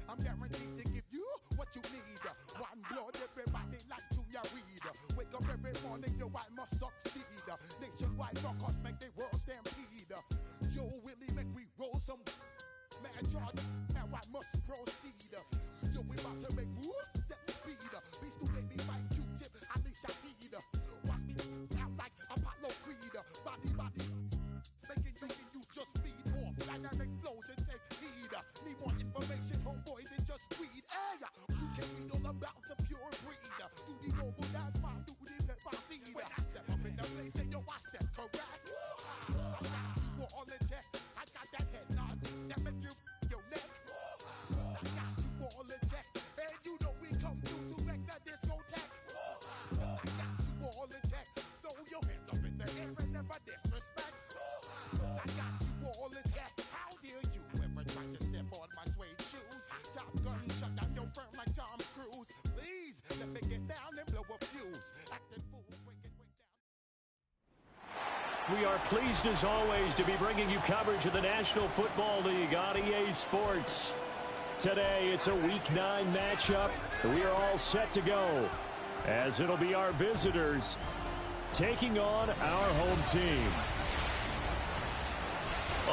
I'm guaranteed to give you what you need. One blood, everybody like Junior Reed. Wake up every morning, yo, I must succeed. Nationwide rockers make the world stampede. Yo, Willie, make we roll some mad charge. Now I must proceed. Yo, we about to make moves, set speed. Beast to baby, vice Q-tip, Alicia Heed. Watch me out like Apollo Creed. Body, making you just feed off dynamic flows and take heed. Need more information, homeboy, than just weed. Hey, you can read all about the pure breed. Do the mobile dance, my duty, pepper seed. When I step up in the place, say yo, I step correct. I got you all in check. I got that head nod that make you your neck. I got you all in check. And you know we come through to wreck the discotheque. I got you all in check. Throw your hands up in the air and never disrespect. I got you all in check. How dare you ever try to step on my suede shoes? Top Gun shut down your firm like Tom Cruise. Please let me get down and blow a fuse. Acting fool, break down. We are pleased as always to be bringing you coverage of the National Football League on EA Sports. Today it's a Week 9 matchup. We are all set to go as it'll be our visitors taking on our home team.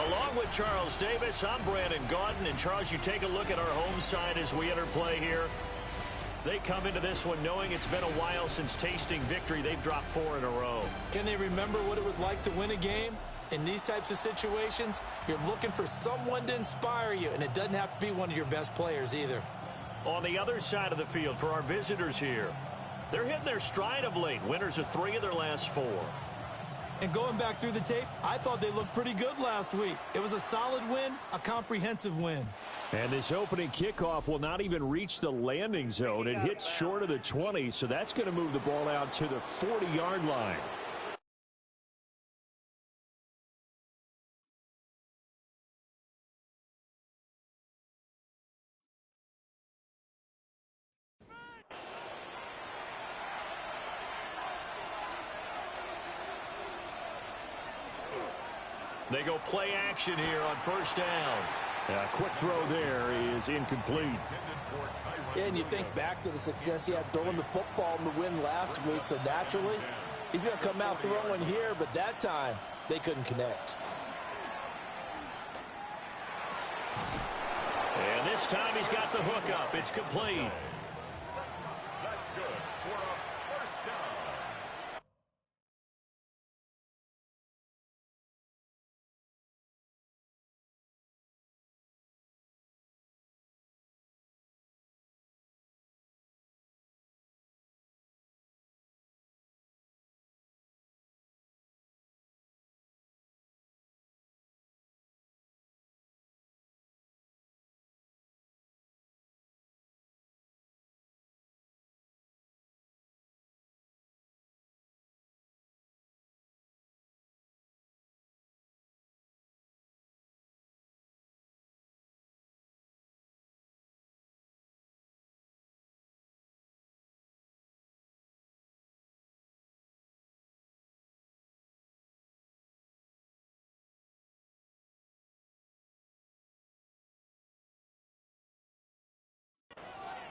Along with Charles Davis, I'm Brandon Gaudin. And Charles, you take a look at our home side as we enter play here. They come into this one knowing it's been a while since tasting victory. They've dropped 4 in a row. Can they remember what it was like to win a game? In these types of situations, you're looking for someone to inspire you, and it doesn't have to be one of your best players either. On the other side of the field for our visitors here, they're hitting their stride of late. Winners of 3 of their last 4. And going back through the tape, I thought they looked pretty good last week. It was a solid win, a comprehensive win. And this opening kickoff will not even reach the landing zone. It hits short of the 20, so that's going to move the ball out to the 40-yard line. They go play action here on first down. A quick throw there is incomplete. Yeah, and you think back to the success he had throwing the football in the win last week, so naturally he's going to come out throwing here, but that time they couldn't connect. And this time he's got the hook up. It's complete. That's good for a first down.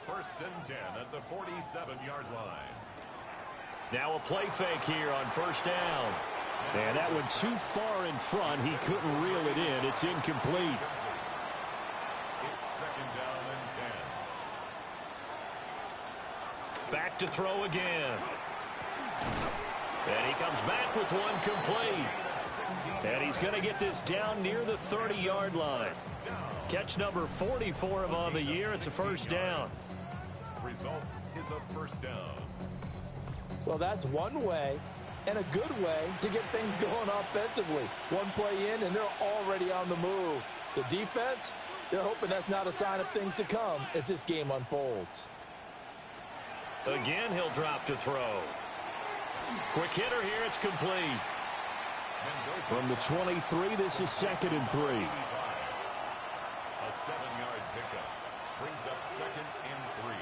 First and 10 at the 47-yard line. Now a play fake here on first down. And that one too far in front. He couldn't reel it in. It's incomplete. It's second down and 10. Back to throw again. And he comes back with one complete. And he's going to get this down near the 30-yard line. Catch number 44 on the year. It's a first down. Result is a first down. Well, that's one way and a good way to get things going offensively. One play in, and they're already on the move. The defense, they're hoping that's not a sign of things to come as this game unfolds. Again, he'll drop to throw. Quick hitter here. It's complete. From the 23, this is 2nd and 3. A 7-yard pickup brings up 2nd and 3.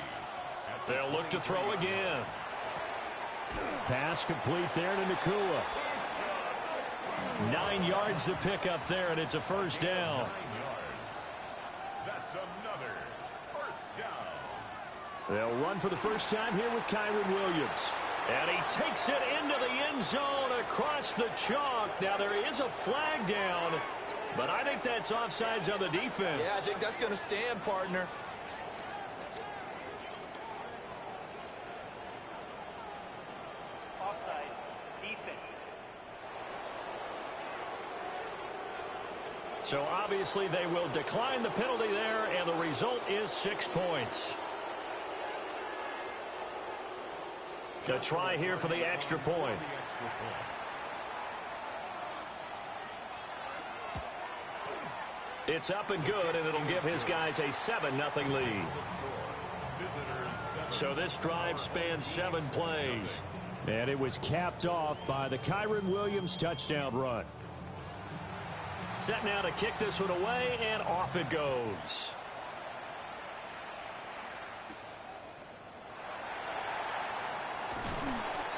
They'll look to throw again. Pass complete there to Nakua. 9 yards to pick up there, and it's a first down. 9 yards. That's another They'll run for the first time here with Kyron Williams. And he takes it into the end zone across the chalk. Now, there is a flag down, but I think that's offsides on the defense. Yeah, I think that's going to stand, partner. Offside, defense. So, obviously, they will decline the penalty there, and the result is 6 points. A try here for the extra point. It's up and good, and it'll give his guys a 7-0 lead. So this drive spans 7 plays. And it was capped off by the Kyron Williams touchdown run. Set now to kick this one away, and off it goes.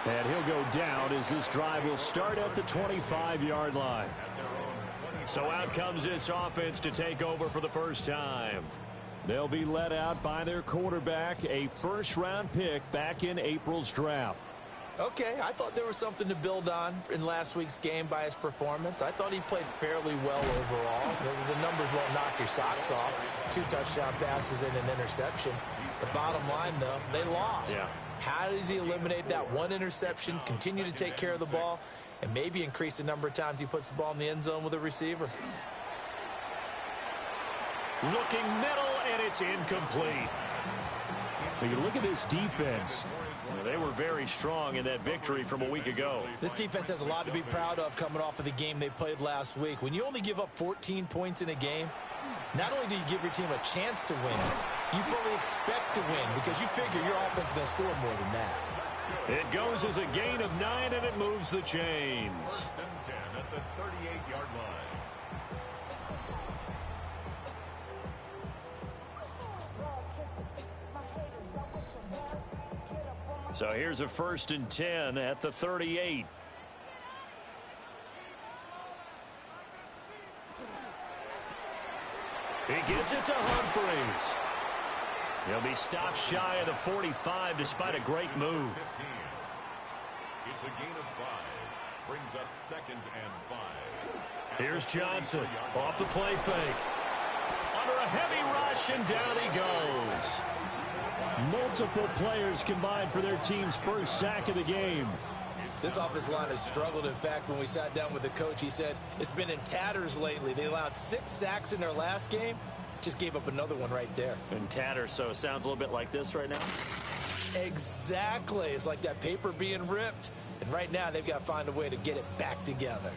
And he'll go down as this drive will start at the 25-yard line. So out comes this offense to take over for the first time. They'll be led out by their quarterback, a first-round pick back in April's draft. Okay, I thought there was something to build on in last week's game by his performance. I thought he played fairly well overall. The numbers won't knock your socks off. 2 touchdown passes and an interception. The bottom line, though, they lost. Yeah. How does he eliminate that 1 interception, continue to take care of the ball, and maybe increase the number of times he puts the ball in the end zone with a receiver? Looking middle, and it's incomplete. When you look at this defense, They were very strong in that victory from a week ago. This defense has a lot to be proud of coming off of the game they played last week. When you only give up 14 points in a game, not only do you give your team a chance to win, you fully expect to win because you figure your offense is going to score more than that. It goes as a gain of 9, and it moves the chains. First and 10 at the 38-yard line. So here's a 1st and 10 at the 38. He gets it to Humphreys. He'll be stopped shy of the 45 despite a great move. 15. It's a gain of 5. Brings up 2nd and 5. Here's Johnson off the play fake. Under a heavy rush, and down he goes. multiple players combined for their team's first sack of the game. This offensive line has struggled. In fact, when we sat down with the coach, he said it's been in tatters lately. They allowed 6 sacks in their last game. Just gave up another one right there. In tatters, so it sounds a little bit like this right now. Exactly. It's like that paper being ripped. And right now, they've got to find a way to get it back together.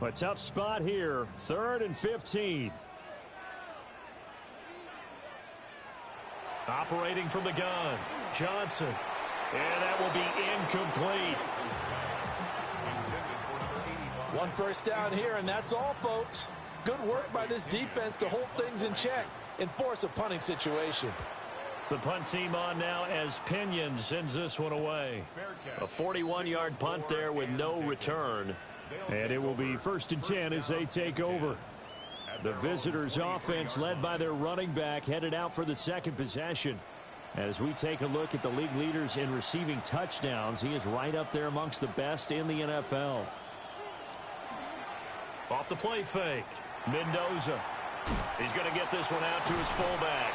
A tough spot here. 3rd and 15. Operating from the gun, Johnson. And that will be incomplete. 1 first down here, and that's all, folks. Good work by this defense to hold things in check and force a punting situation. The punt team on now as Pinion sends this one away. A 41-yard punt there with no return. And it will be 1st and 10 as they take over. The visitors' offense, led by their running back, headed out for the second possession. As we take a look at the league leaders in receiving touchdowns, he is right up there amongst the best in the NFL. Off the play fake, Mendoza. He's going to get this one out to his fullback.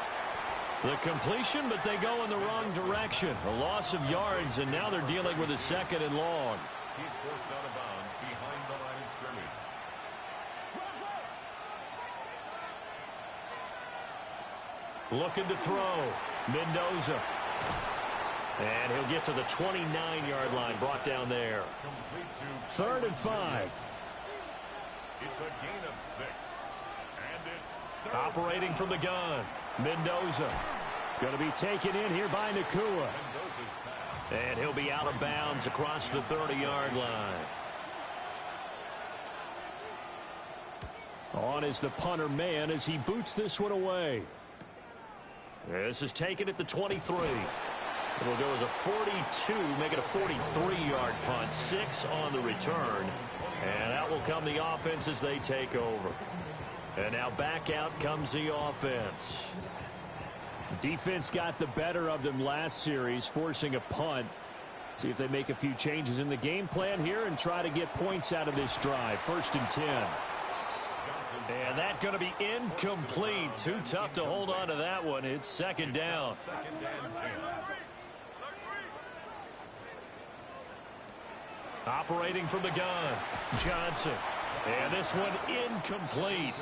The completion, but they go in the wrong direction. A loss of yards, and now they're dealing with a 2nd and long. He's forced out of bounds behind the line of scrimmage. Looking to throw, Mendoza. And he'll get to the 29-yard line, brought down there. 3rd and 5. It's a gain of 6. And it's Operating from the gun, Mendoza. Going to be taken in here by Nakua. Mendoza's pass. And he'll be out of bounds across the 30-yard line. On is the punter man as he boots this one away. This is taken at the 23. It'll go as a 42, make it a 43-yard punt. 6 on the return. And out will come the offense as they take over. And now back out comes the offense. Defense got the better of them last series, forcing a punt. See if they make a few changes in the game plan here and try to get points out of this drive. 1st and 10. And that's going to be incomplete. Too tough to hold on to that one. It's 2nd down. Operating from the gun, Johnson. And this one incomplete.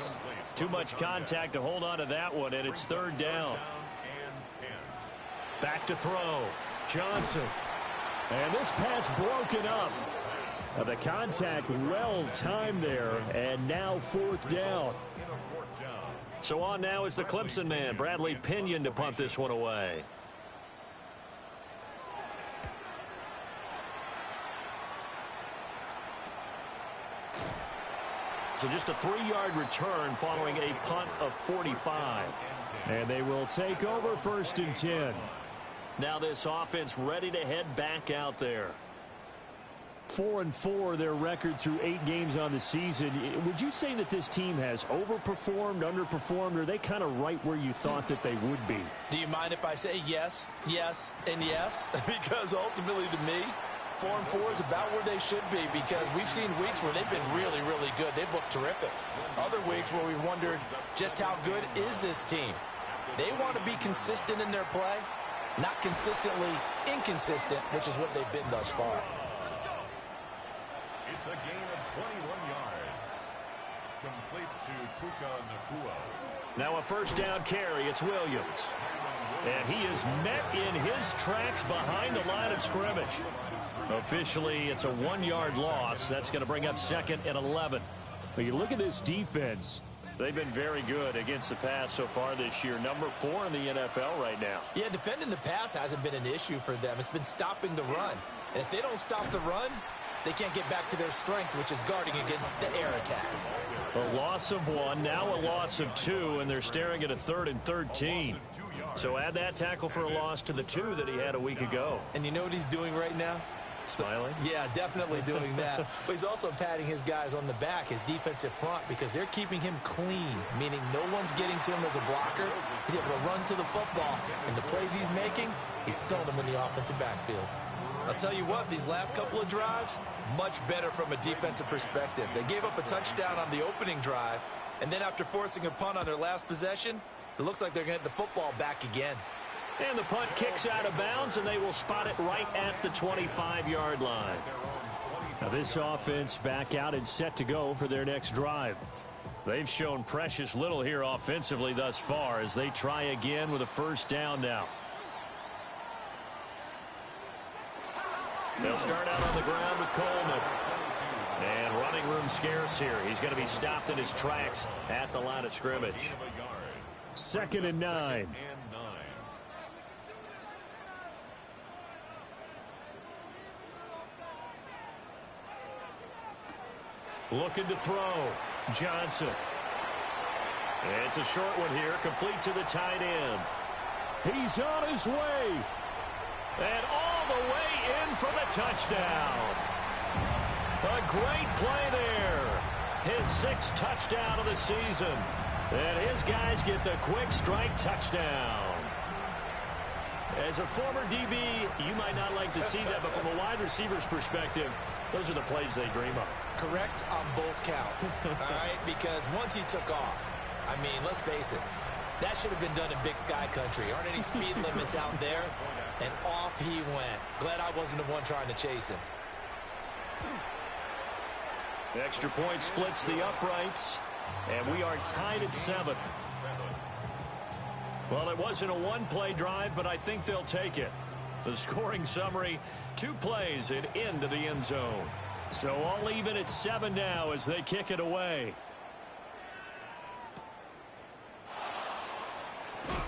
Too much contact to hold on to that one, and it's 3rd down. Back to throw, Johnson. And this pass broken up. The contact well timed there, and now 4th down. So on now is the Clemson man, Bradley Pinion, to punt this one away. So just a 3-yard return following a punt of 45. And they will take over 1st and 10. Now this offense ready to head back out there. 4-4 their record through 8 games on the season. Would you say that this team has overperformed, underperformed, or are they kind of right where you thought that they would be? Do you mind if I say yes, yes, and yes? Because ultimately to me, 4-4 is about where they should be, because we've seen weeks where they've been really, really good. They've looked terrific. Other weeks where we've wondered just how good is this team. They want to be consistent in their play, not consistently inconsistent, which is what they've been thus far. It's a gain of 21 yards. Complete to Puka Nacua. Now a 1st down carry. It's Williams. And he is met in his tracks behind the line of scrimmage. Officially, it's a 1-yard loss. That's going to bring up 2nd and 11. But you look at this defense. They've been very good against the pass so far this year. Number 4 in the NFL right now. Yeah, defending the pass hasn't been an issue for them. It's been stopping the run. And if they don't stop the run, they can't get back to their strength, which is guarding against the air attack. A loss of 1, now a loss of 2, and they're staring at a 3rd and 13. So add that tackle for a loss to the 2 that he had a week ago. And you know what he's doing right now? Smiling? Yeah, definitely doing that. But he's also patting his guys on the back, his defensive front, because they're keeping him clean, meaning no one's getting to him as a blocker. He's able to run to the football, and the plays he's making, he's spilling them in the offensive backfield. I'll tell you what, these last couple of drives, much better from a defensive perspective. They gave up a touchdown on the opening drive, and then after forcing a punt on their last possession, it looks like they're going to get the football back again. And the punt kicks out of bounds, and they will spot it right at the 25-yard line. Now this offense back out and set to go for their next drive. They've shown precious little here offensively thus far as they try again with a 1st down now. They'll start out on the ground with Coleman. And running room scarce here. He's going to be stopped in his tracks at the line of scrimmage. 2nd and 9. Looking to throw. Johnson. It's a short one here, complete to the tight end. He's on his way. And all the way in for the touchdown. A great play there. His 6th touchdown of the season. And his guys get the quick strike touchdown. As a former DB, you might not like to see that, but from a wide receiver's perspective, those are the plays they dream of. Correct on both counts, all right? Because once he took off, I mean, let's face it, that should have been done in Big Sky Country. Aren't any speed limits out there? And off he went. Glad I wasn't the one trying to chase him. The extra point splits the uprights, and we are tied at 7. Well, it wasn't a one-play drive, but I think they'll take it. The scoring summary, 2 plays and into the end zone. So all even at 7 now as they kick it away.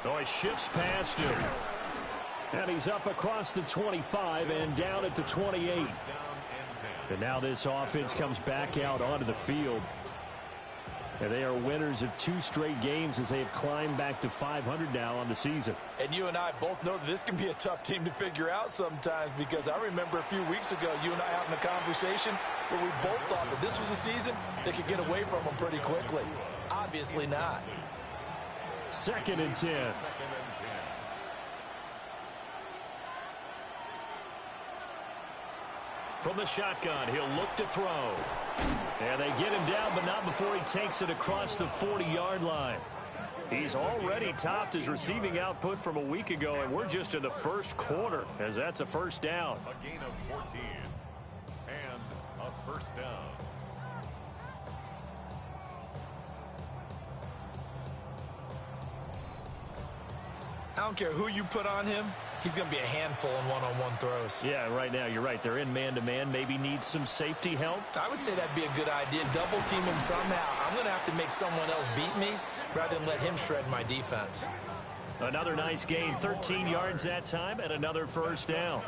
Oh, he shifts past him. And he's up across the 25 and down at the 28. And now this offense comes back out onto the field. And they are winners of 2 straight games as they have climbed back to 500 now on the season. And you and I both know that this can be a tough team to figure out sometimes, because I remember a few weeks ago you and I having a conversation where we both thought that this was a season that could get away from them pretty quickly. Obviously not. second and 10. Second and 10. From the shotgun, he'll look to throw. And they get him down, but not before he takes it across the 40-yard line. He's already topped his receiving output from a week ago, and we're just in the first quarter, as that's a first down. A gain of 14 and a first down. I don't care who you put on him. He's going to be a handful in one-on-one throws. Yeah, right now, you're right. They're in man-to-man. Maybe need some safety help. I would say that'd be a good idea. Double team him somehow. I'm going to have to make someone else beat me rather than let him shred my defense. Another nice gain, 13 yards that time, and another first down.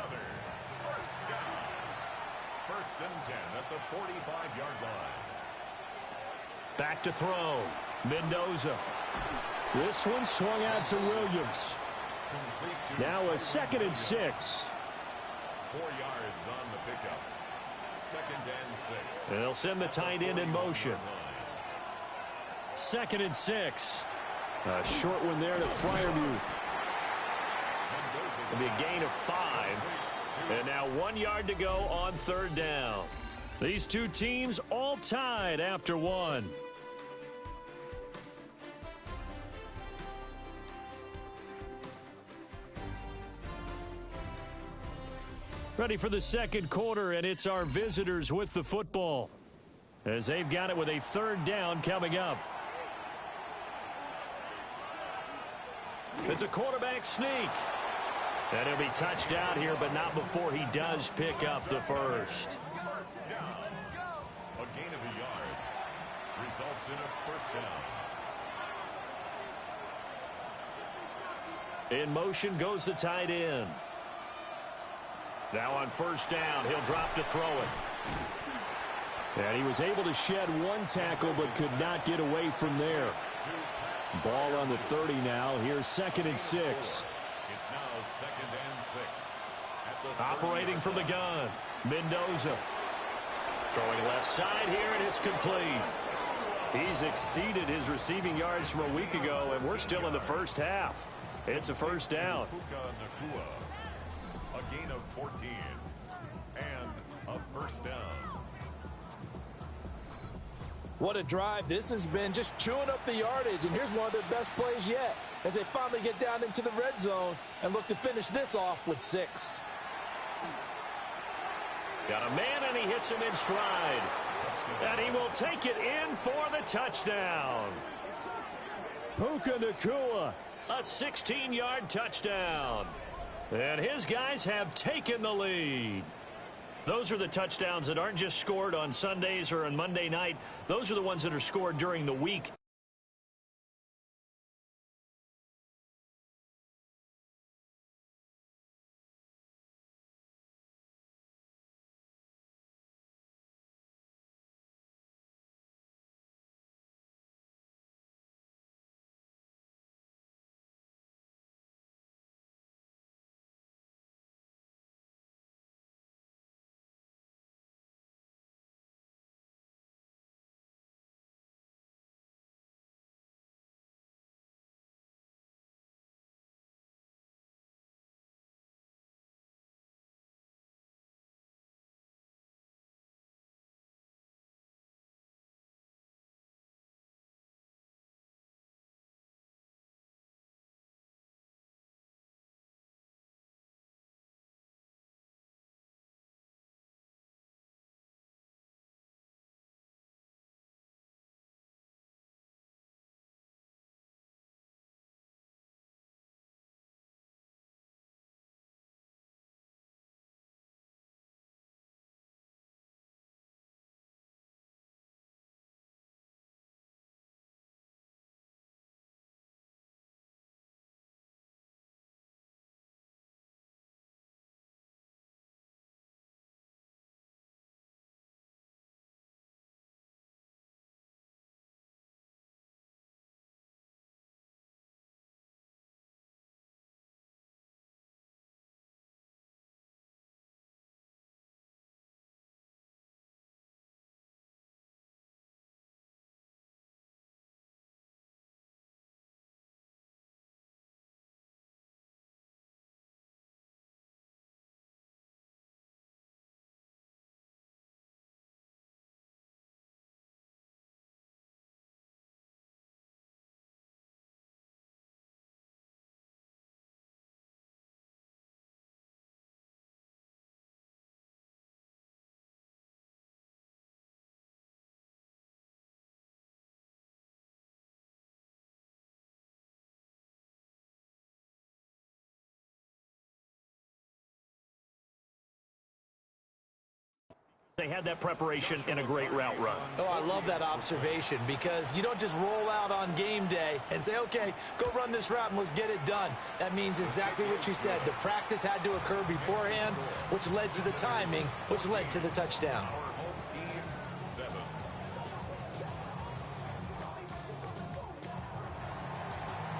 First and 10 at the 45-yard line. Back to throw. Mendoza. This one swung out to Williams. Complete to Now a second and 6. 4 yards on the pickup. Second and 6. And they'll send the tight end in motion. Second and 6. A short one there to Freiermuth. It'll be a gain of 5. And now 1 yard to go on third down. These two teams all tied after one. Ready for the second quarter, and it's our visitors with the football, as they've got it with a third down coming up. It's a quarterback sneak. And he'll be touched out here, but not before he does pick up the first. A gain of a yard results in a first down. In motion goes the tight end. Now on first down, he'll drop to throw it. And he was able to shed one tackle, but could not get away from there. Ball on the 30 now. Here's second and 6. It's now second and 6. At the Operating from the gun, Mendoza. Throwing left side here, and it's complete. He's exceeded his receiving yards from a week ago, and we're still in the first half. It's a first down. A gain of 14 and a first down. What a drive this has been, just chewing up the yardage, and here's one of their best plays yet as they finally get down into the red zone and look to finish this off with 6. Got a man, and he hits him in stride. And he will take it in for the touchdown. Puka Nacua, a 16-yard touchdown. And his guys have taken the lead. Those are the touchdowns that aren't just scored on Sundays or on Monday night. Those are the ones that are scored during the week. They had that preparation in a great route run. Oh, I love that observation because you don't just roll out on game day and say, okay, go run this route and let's get it done. That means exactly what you said. The practice had to occur beforehand, which led to the timing, which led to the touchdown.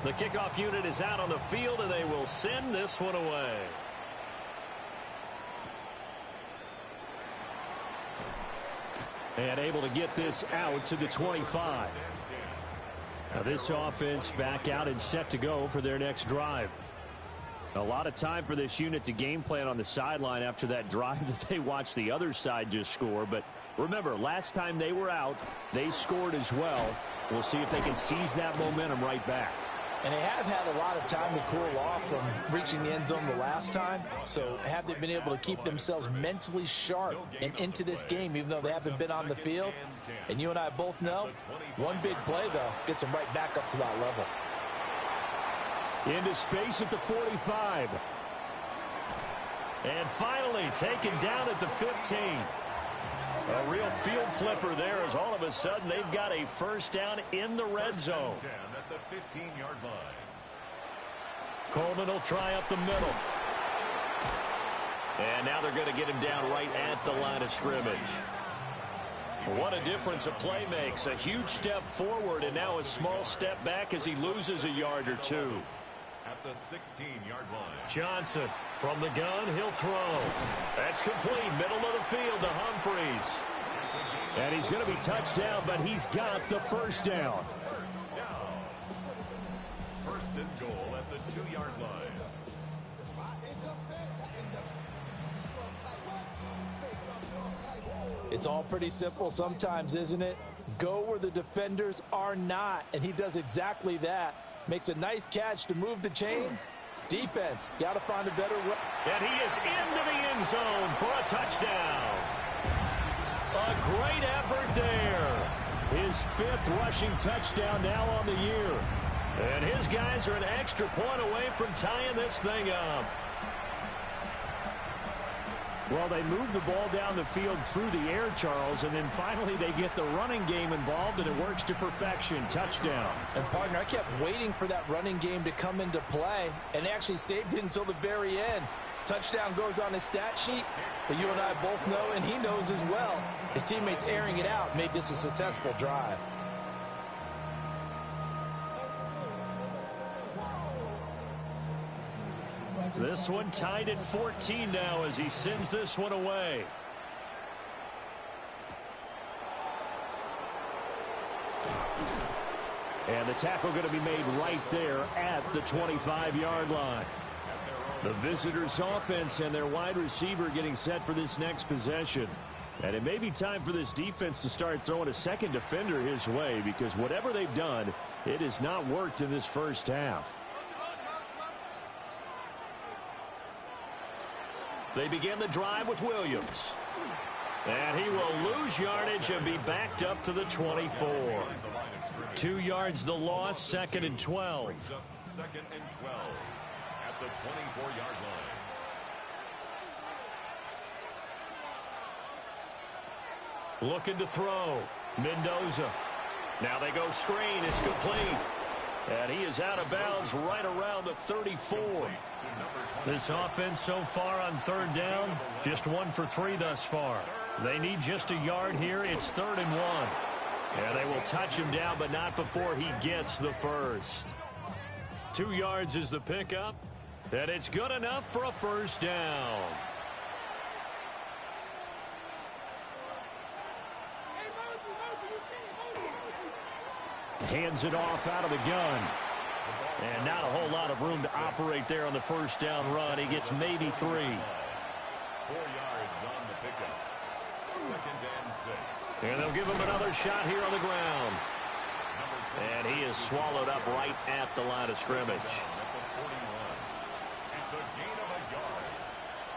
The kickoff unit is out on the field, and they will send this one away. And able to get this out to the 25. Now this offense back out and set to go for their next drive. A lot of time for this unit to game plan on the sideline after that drive that they watched the other side just score. But remember, last time they were out, they scored as well. We'll see if they can seize that momentum right back. And they have had a lot of time to cool off from reaching the end zone the last time. So have they been able to keep themselves mentally sharp and into this game, even though they haven't been on the field? And you and I both know, one big play, though, gets them right back up to that level. Into space at the 45. And finally taken down at the 15. A real field flipper there as all of a sudden they've got a first down in the red zone. At the 15-yard line. Coleman will try up the middle. And now they're going to get him down right at the line of scrimmage. What a difference a play makes. A huge step forward and now a small step back as he loses a yard or two. At the 16-yard line. Johnson from the gun, he'll throw. That's complete, middle of the field to Humphreys. And he's going to be touched down, but he's got the first down. First and goal at the 2-yard line. It's all pretty simple sometimes, isn't it? Go where the defenders are not, and he does exactly that. Makes a nice catch to move the chains. Defense, got to find a better way. And he is into the end zone for a touchdown. A great effort there. His 5th rushing touchdown now on the year. And his guys are an extra point away from tying this thing up. Well, they move the ball down the field through the air, Charles, and then finally they get the running game involved, and it works to perfection. Touchdown. And, partner, I kept waiting for that running game to come into play, and they actually saved it until the very end. Touchdown goes on his stat sheet, but you and I both know, and he knows as well, his teammates airing it out made this a successful drive. This one tied at 14 now as he sends this one away. And the tackle going to be made right there at the 25-yard line. The visitors' offense and their wide receiver getting set for this next possession. And it may be time for this defense to start throwing a second defender his way, because whatever they've done, it has not worked in this first half. They begin the drive with Williams. And he will lose yardage and be backed up to the 24. 2 yards the loss, 2nd and 12. 2nd and 12 at the 24-yard line. Looking to throw. Mendoza. Now they go screen. It's complete. And he is out of bounds right around the 34. This offense so far on 3rd down, just 1 for 3 thus far. They need just a yard here. It's 3rd and 1. And they will touch him down, but not before he gets the first. 2 yards is the pickup, and it's good enough for a first down. Hands it off out of the gun. And not a whole lot of room to operate there on the first down run. He gets maybe 3. 4 yards on the pickup. 2nd and 6. And they'll give him another shot here on the ground. And he is swallowed up right at the line of scrimmage. It's a gain of a yard.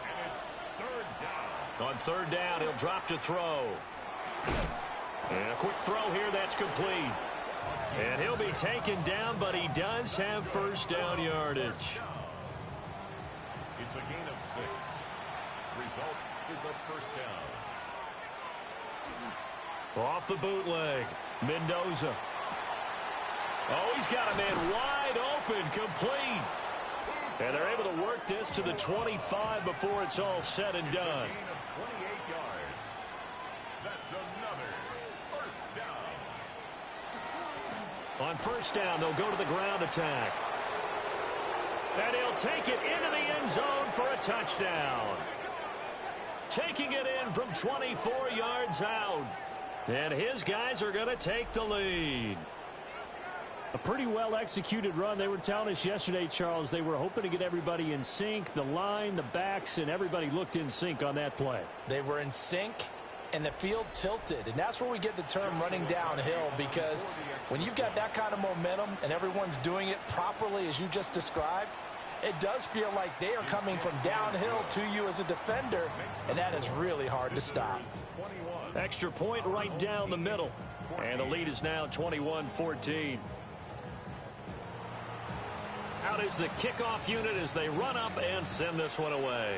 And it's 3rd down. On 3rd down, he'll drop to throw. And a quick throw here, that's complete. And he'll be taken down, but he does have first down yardage. It's a gain of 6. Result is a first down. Off the bootleg, Mendoza. Oh, he's got a man wide open, complete. And they're able to work this to the 25 before it's all said and done. On first down, they'll go to the ground attack. And he'll take it into the end zone for a touchdown. Taking it in from 24 yards out. And his guys are going to take the lead. A pretty well-executed run. They were telling us yesterday, Charles, they were hoping to get everybody in sync. The line, the backs, and everybody looked in sync on that play. They were in sync, and the field tilted. And that's where we get the term running downhill, because when you've got that kind of momentum and everyone's doing it properly as you just described, it does feel like they are coming from downhill to you as a defender, and that is really hard to stop. Extra point right down the middle. And the lead is now 21-14. Out is the kickoff unit as they run up and send this one away.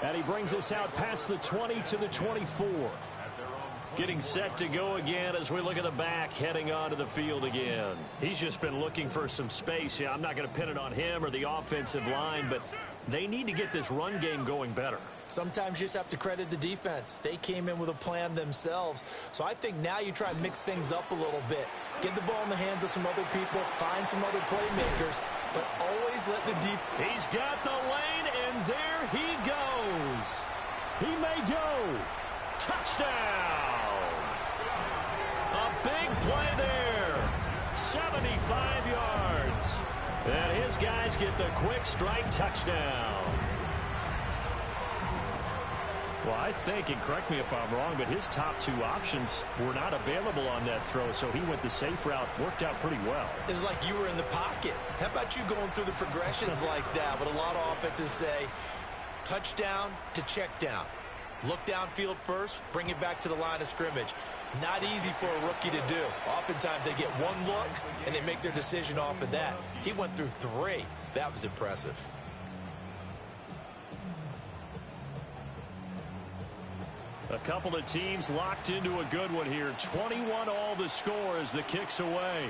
And he brings us out past the 20 to the 24. Getting set to go again as we look at the back, heading onto the field again. He's just been looking for some space. Yeah, I'm not going to pin it on him or the offensive line, but they need to get this run game going better. Sometimes you just have to credit the defense. They came in with a plan themselves. So I think now you try to mix things up a little bit. Get the ball in the hands of some other people, find some other playmakers, but always let the deep... He's got the lane, and there he goes. He may go. Touchdown. A big play there. 75 yards. And his guys get the quick strike touchdown. Well, I think, and correct me if I'm wrong, but his top two options were not available on that throw, so he went the safe route. Worked out pretty well. It was like you were in the pocket. How about you going through the progressions like that? But a lot of offenses say touchdown to check down. Look downfield first, bring it back to the line of scrimmage. Not easy for a rookie to do. Oftentimes they get one look, and they make their decision off of that. He went through three. That was impressive. A couple of teams locked into a good one here. 21 all the score as the kick's away.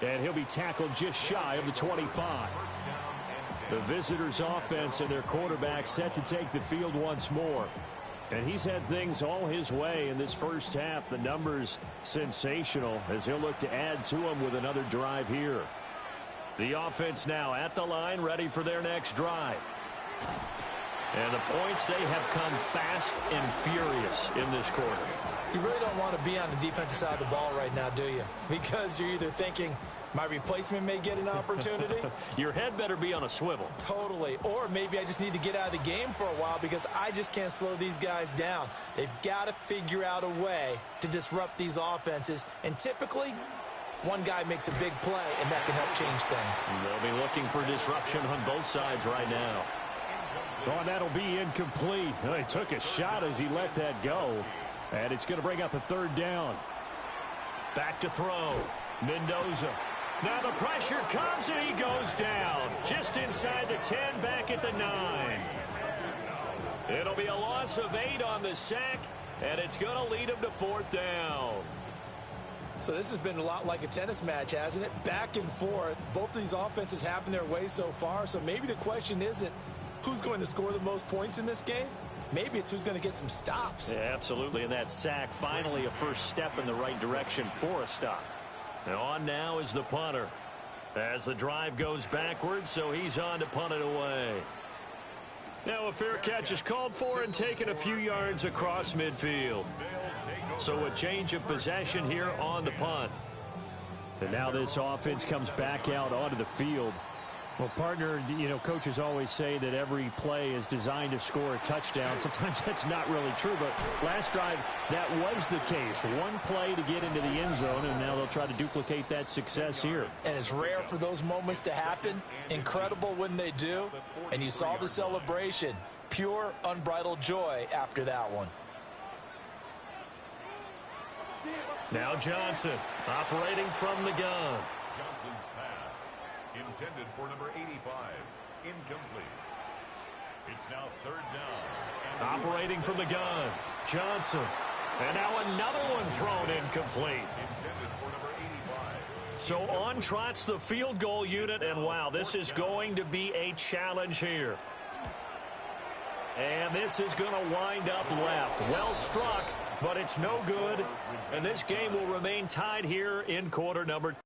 And he'll be tackled just shy of the 25. The visitors' offense and their quarterback set to take the field once more. And he's had things all his way in this first half. The numbers sensational as he'll look to add to them with another drive here. The offense now at the line, ready for their next drive. And the points, they have come fast and furious in this quarter. You really don't want to be on the defensive side of the ball right now, do you? Because you're either thinking, my replacement may get an opportunity. Your head better be on a swivel. Totally. Or maybe I just need to get out of the game for a while because I just can't slow these guys down. They've got to figure out a way to disrupt these offenses. And typically, one guy makes a big play, and that can help change things. They'll be looking for disruption on both sides right now. Oh, and that'll be incomplete. Well, he took a shot as he let that go. And it's going to bring up a third down. Back to throw. Mendoza. Now the pressure comes, and he goes down. Just inside the 10, back at the 9. It'll be a loss of 8 on the sack, and it's going to lead him to fourth down. So this has been a lot like a tennis match, hasn't it? Back and forth. Both of these offenses having their way so far. So maybe the question isn't who's going to score the most points in this game. Maybe it's who's going to get some stops. Yeah, absolutely. And that sack, finally a first step in the right direction for a stop. And on now is the punter. As the drive goes backwards, so he's on to punt it away. Now a fair catch is called for and taken a few yards across midfield. So a change of possession here on the punt. And now this offense comes back out onto the field. Well, partner, you know, coaches always say that every play is designed to score a touchdown. Sometimes that's not really true, but last drive, that was the case. One play to get into the end zone, and now they'll try to duplicate that success here. And it's rare for those moments to happen. Incredible when they do. And you saw the celebration. Pure, unbridled joy after that one. Now Johnson operating from the gun. Johnson's pass Intended for number 85. Incomplete. It's now third down. Operating from the gun, Johnson. And now another one thrown incomplete. Intended for number 85. So on trots the field goal unit, and wow, this is going to be a challenge here. And this is going to wind up left. Well struck, but it's no good. And this game will remain tied here in quarter number 2.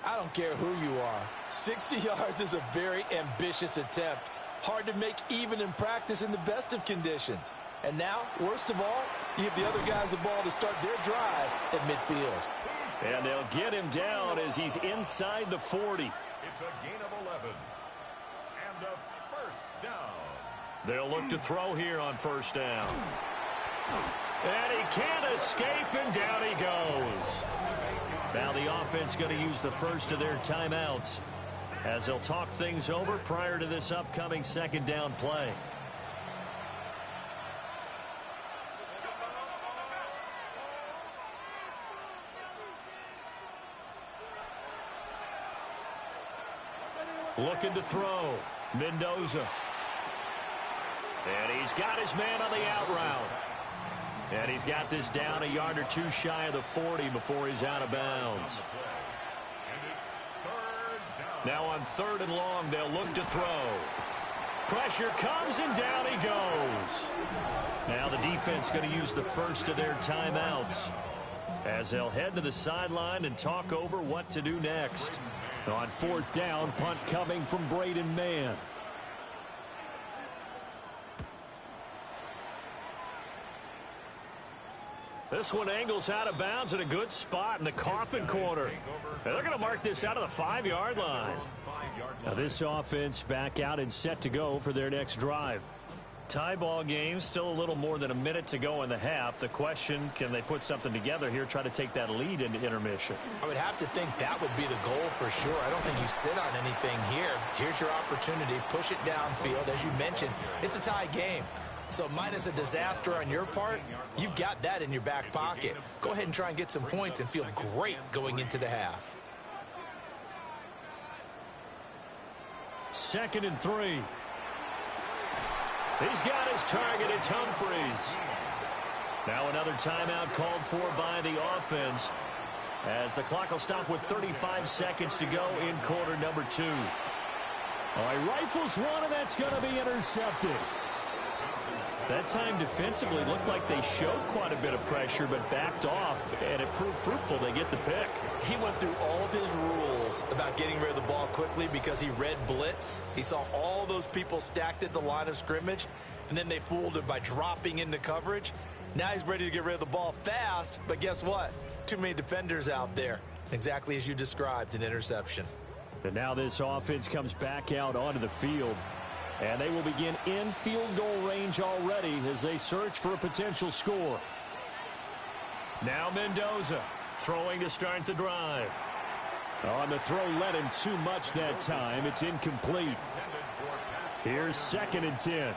I don't care who you are. 60 yards is a very ambitious attempt. Hard to make even in practice in the best of conditions. And now, worst of all, you give the other guys the ball to start their drive at midfield. And they'll get him down as he's inside the 40. It's a gain of 11. And a first down. They'll look to throw here on first down. And he can't escape, and down he goes. Now the offense going to use the first of their timeouts as they'll talk things over prior to this upcoming second down play. Looking to throw. Mendoza. And he's got his man on the out route. And he's got this down a yard or two shy of the 40 before he's out of bounds. Now on third and long, they'll look to throw. Pressure comes, and down he goes. Now the defense going to use the first of their timeouts as they'll head to the sideline and talk over what to do next. On fourth down, punt coming from Braden Mann. This one angles out of bounds in a good spot in the coffin corner. And they're going to mark this out of the 5-yard line. Now this offense back out and set to go for their next drive. Tie ball game, still a little more than a minute to go in the half. The question, can they put something together here, try to take that lead into intermission? I would have to think that would be the goal for sure. I don't think you sit on anything here. Here's your opportunity. Push it downfield. As you mentioned, it's a tie game. So minus a disaster on your part, you've got that in your back pocket. Go ahead and try and get some points and feel great going into the half. 2nd and 3. He's got his target. It's Humphreys. Now another timeout called for by the offense as the clock will stop with 35 seconds to go in quarter number 2. All right, rifles one, and that's going to be intercepted. That time defensively looked like they showed quite a bit of pressure but backed off, and it proved fruitful. They get the pick. He went through all of his rules about getting rid of the ball quickly because he read blitz. He saw all those people stacked at the line of scrimmage, and then they fooled him by dropping into coverage. Now he's ready to get rid of the ball fast, but guess what? Too many defenders out there. Exactly as you described, an interception. And now this offense comes back out onto the field. And they will begin in field goal range already as they search for a potential score. Now Mendoza throwing to start the drive. On the throw, led him too much that time. It's incomplete. Here's 2nd and 10.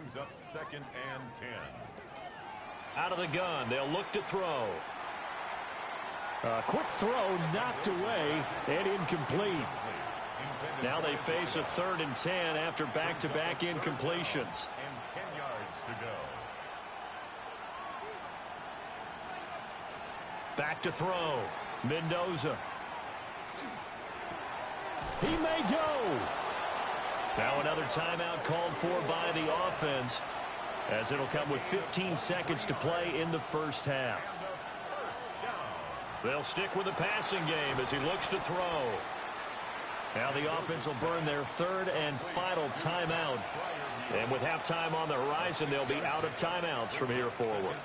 brings up 2nd and 10. Out of the gun, they'll look to throw. A quick throw knocked away and incomplete. Now they face a 3rd and 10 after back-to-back incompletions. And 10 yards to go. Back to throw. Mendoza. He may go. Now another timeout called for by the offense, as it'll come with 15 seconds to play in the first half. They'll stick with the passing game as he looks to throw. Now the offense will burn their 3rd and final timeout. And with halftime on the horizon, they'll be out of timeouts from here forward.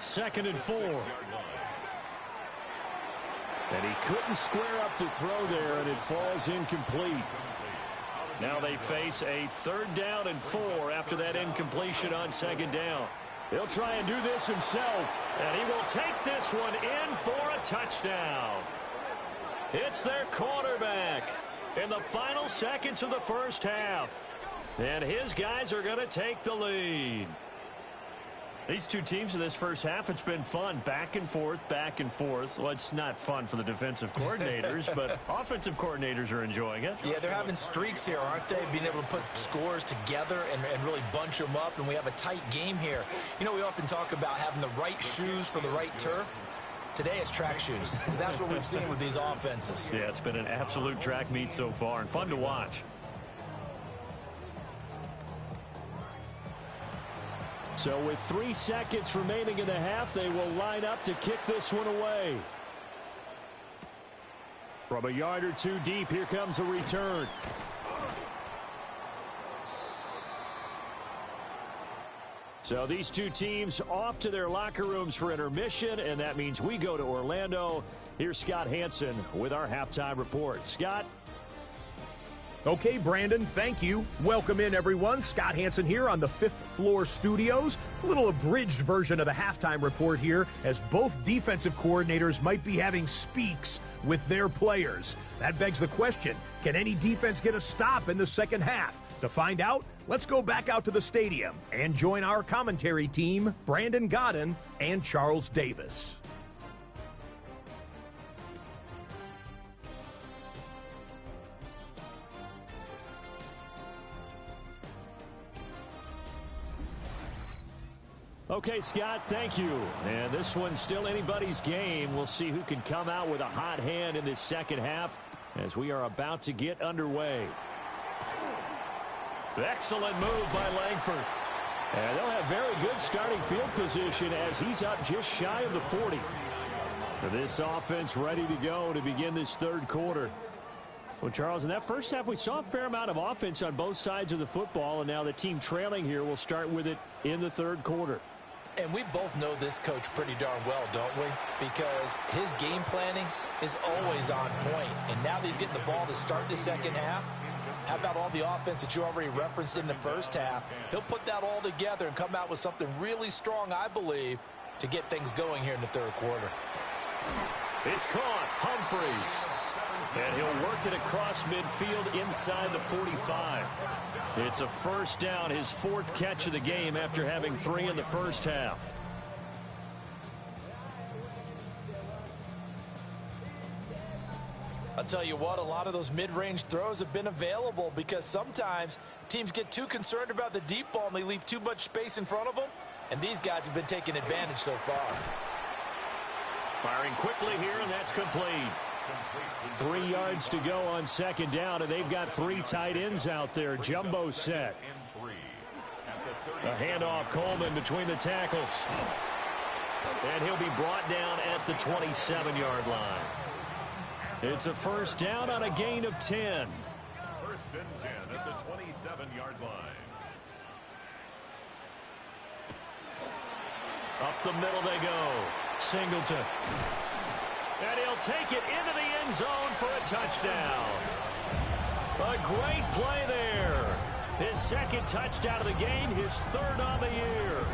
2nd and 4. And he couldn't square up to throw there, and it falls incomplete. Now they face a 3rd down and 4 after that incompletion on 2nd down. He'll try and do this himself. And he will take this one in for a touchdown. It's their quarterback in the final seconds of the first half. And his guys are going to take the lead. These two teams in this first half, it's been fun. Back and forth, back and forth. Well, it's not fun for the defensive coordinators, but offensive coordinators are enjoying it. Yeah, they're having streaks here, aren't they? Being able to put scores together and really bunch them up, and we have a tight game here. You know, we often talk about having the right shoes for the right turf. Today it's track shoes. That's what we've seen with these offenses. Yeah, it's been an absolute track meet so far and fun to watch. So with 3 seconds remaining in the half, they will line up to kick this one away. From a yard or two deep, here comes a return. So these two teams off to their locker rooms for intermission, and that means we go to Orlando. Here's Scott Hansen with our halftime report. Scott? Okay, Brandon, thank you. Welcome in, everyone. Scott Hansen here on the 5th floor studios. A little abridged version of the halftime report here, as both defensive coordinators might be having speaks with their players. That begs the question, can any defense get a stop in the second half? To find out, let's go back out to the stadium and join our commentary team, Brandon Godden and Charles Davis. Okay, Scott, thank you. And this one's still anybody's game. We'll see who can come out with a hot hand in this second half as we are about to get underway. Excellent move by Langford. And they'll have very good starting field position as he's up just shy of the 40. This offense ready to go to begin this third quarter. Well, Charles, in that first half, we saw a fair amount of offense on both sides of the football, and now the team trailing here will start with it in the third quarter. And we both know this coach pretty darn well, don't we? Because his game planning is always on point. And now that he's getting the ball to start the second half, how about all the offense that you already referenced in the first half? He'll put that all together and come out with something really strong, I believe, to get things going here in the third quarter. It's caught. Humphreys. And he'll work it across midfield inside the 45. It's a first down, his 4th catch of the game after having 3 in the first half. I'll tell you what, a lot of those mid-range throws have been available because sometimes teams get too concerned about the deep ball and they leave too much space in front of them. And these guys have been taking advantage so far. Firing quickly here, and that's complete. 3 yards to go on second down, and they've got 3 tight ends out there. Jumbo set. A handoff, Coleman between the tackles. And he'll be brought down at the 27-yard line. It's a first down on a gain of 10. First and 10 at the 27-yard line. Up the middle they go. Singleton. And he'll take it into the end zone for a touchdown. A great play there. His 2nd touchdown of the game, his 3rd on the year.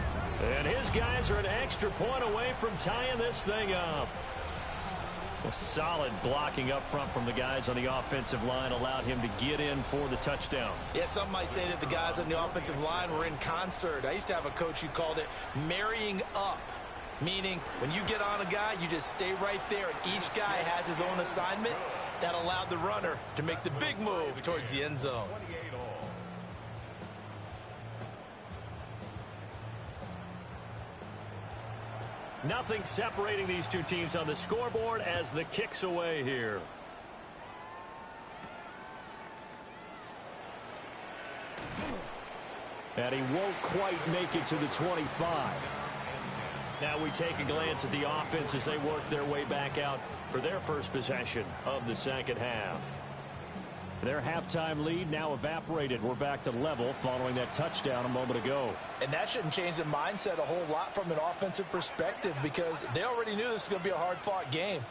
And his guys are an extra point away from tying this thing up. Well, solid blocking up front from the guys on the offensive line allowed him to get in for the touchdown. Yeah, some might say that the guys on the offensive line were in concert. I used to have a coach who called it marrying up, meaning when you get on a guy, you just stay right there, and each guy has his own assignment. That allowed the runner to make the big move towards the end zone. Nothing separating these two teams on the scoreboard as the kick's away here. And he won't quite make it to the 25. Now we take a glance at the offense as they work their way back out for their first possession of the second half. Their halftime lead now evaporated. We're back to level following that touchdown a moment ago. And that shouldn't change the mindset a whole lot from an offensive perspective because they already knew this was going to be a hard-fought game.